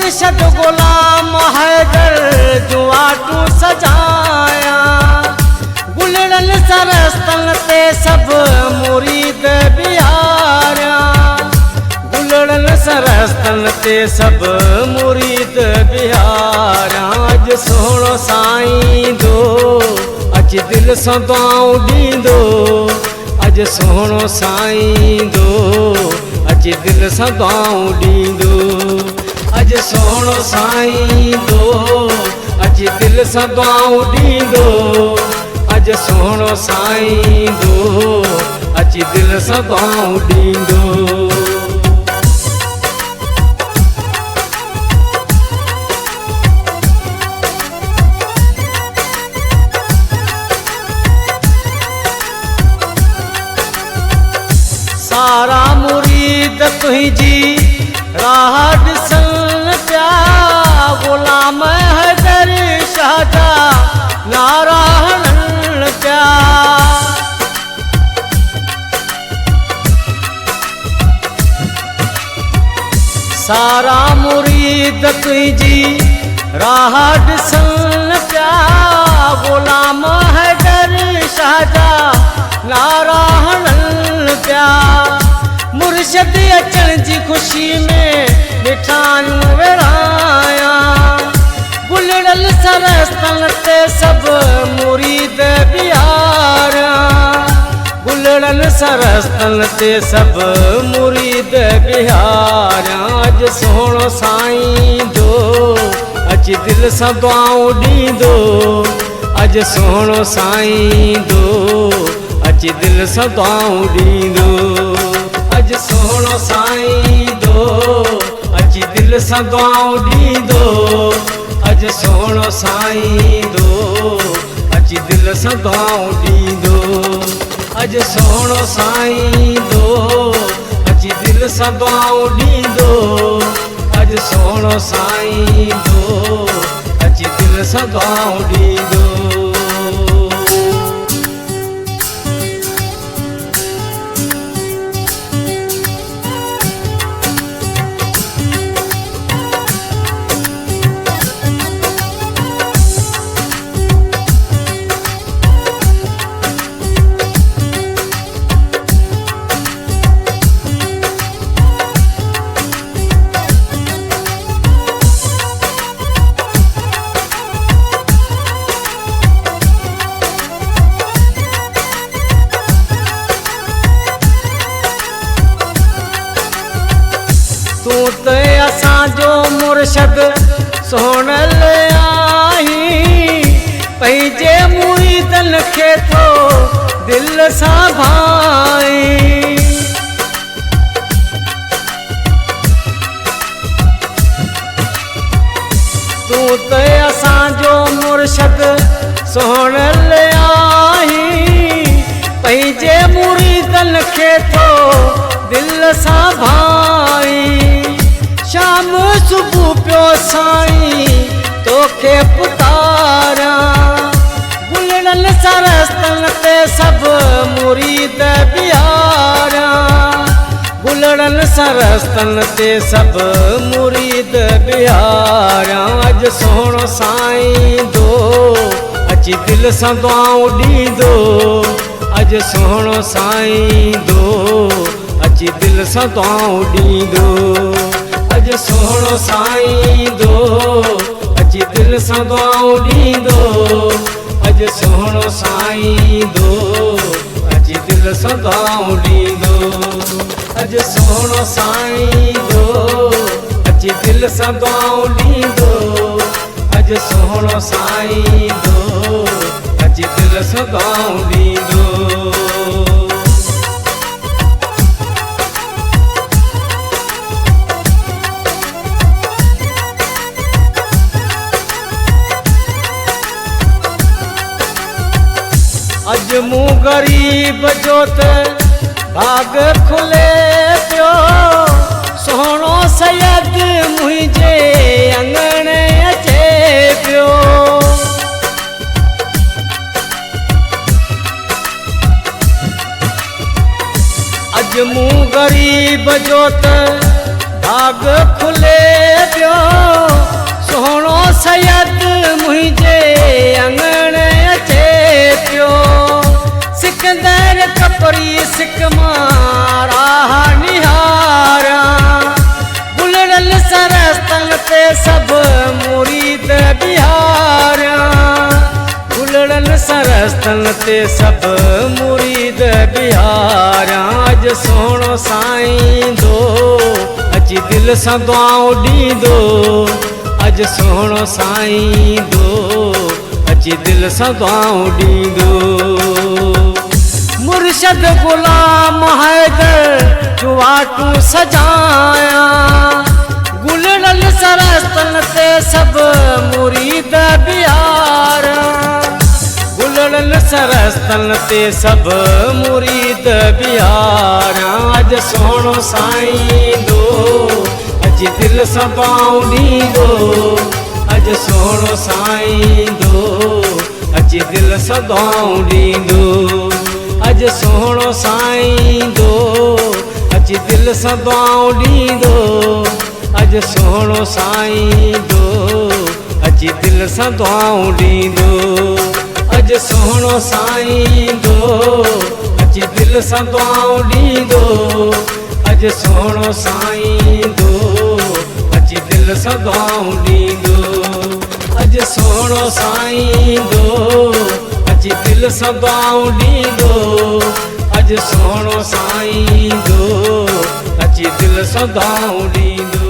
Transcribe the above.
मुर्शद गुलाम हैदर जुआटू सजाया गुलड़न सरस्तन ते सब मुरीद बिहारा गुलड़न सरस्तन ते सब मुरीद बिहारा अज सोहणो साईं दो अज दिल सां दुआऊं ॾींदो अज सोहणो साईं दो अज दिल सां दुआऊं ॾींदो अज सोहणो साईं दो अज दिल सां दुआऊं ॾींदो अज सोहणो साईं दो अज दिल सां दुआऊं ॾींदो। सारा मुरीद तुझी राह ॾिसन पिया गुलाम हैदर शाह जा नारा हणन पिया सारा मुरीद तुझी राह ॾिसन पिया गुलाम हैदर शाह जा नारा हणन पिया मुर्शद अचण जी ख़ुशी में मिठाइयूं विराया गुलड़ल सरस्तन ते सब मुरीद बिहारा गुलड़ल सरस्तन ते सब मुरीद बिहारा अज सोहणो साईं दो अज दिल सां दुआऊं ॾींदो अज सोहणो साईं दो अज दिल सां दुआऊं ॾींदो अज सोहणो साईं दो अज दिल सां दुआऊं ॾींदो अज सोहणो साईं दो अज दिल सां दुआऊं ॾींदो अज सोहणो साईं दो अज दिल सां दुआऊं ॾींदो अज सोहणो साईं दो अज दिल सां दुआऊं ॾींदो। तू ते असांजो मुर्शद सोहणल आहीं पंहिंजे मुरीदन खे थो दिल सां भाई तू ते असांजो मुर्शद सोहणल आहीं पंहिंजे मुरीदन खे थो दिल सां भाई शाम सुबह पियो साईं तोखे पुकारा गुलड़न सरस्तन ते सब मुरीद बिहारा गुलड़न सरस्तन ते सब मुरीद बिहारा अज सोहणो साईं दो अज दिल सां दुआऊं ॾींदो अज सोहणो साईं दो अज दिल सां दुआऊं ॾींदो अज सोहणो साईं दो अज दिल सां दुआऊं ॾींदो अज सोहणो साईं दो अज दिल सां दुआऊं ॾींदो अज सोहणो साईं दो अज दिल सां दुआऊं ॾींदो अज सोहणो साईं दो अज दिल सां दुआऊं ॾींदो। अज मूं गरीब जो त भाग खुले पियो सोहणो सैयद मुंहिंजे अंगण अचे पियो अज मूं गरीब जो त भाग खुले पियो सिकंदर कपरी सिक मारा निहारा गुलड़ल सरस्तन ते सब मुरीद बिहारा गुलड़ल सरस्तन ते सब मुरीद बिहारा अज सोणो साईं दो अज दिल सां दुआऊं ॾींदो अज सोणो साईं दो अज दिल सां दुआऊं ॾींदो मुर्शद गुलाम हैदर जुवाटू सजाया गुलड़ल सरस्तन ते सब मुरीद बिहारा गुलड़ल सरस्तन ते सब मुरीद बिहारा अज सोणो साईं दो अज दिल सां दुआऊं ॾींदो अज सोणो साईं दो अज दिल सां दुआऊं ॾींदो अज सोणो साईं दो अज दिल सां दुआऊं ॾींदो अज सोणो साईं दो अज दिल सां दुआऊं ॾींदो अज सोणो साईं दो अज दिल सां दुआऊं ॾींदो अज सोणो साईं दो अज दिल सां दुआऊं ॾींदो अज सोणो साईं दो अज दिल सां दुआऊं ॾींदो अज सोणो साईं दो अज दिल सां दुआऊं ॾींदो।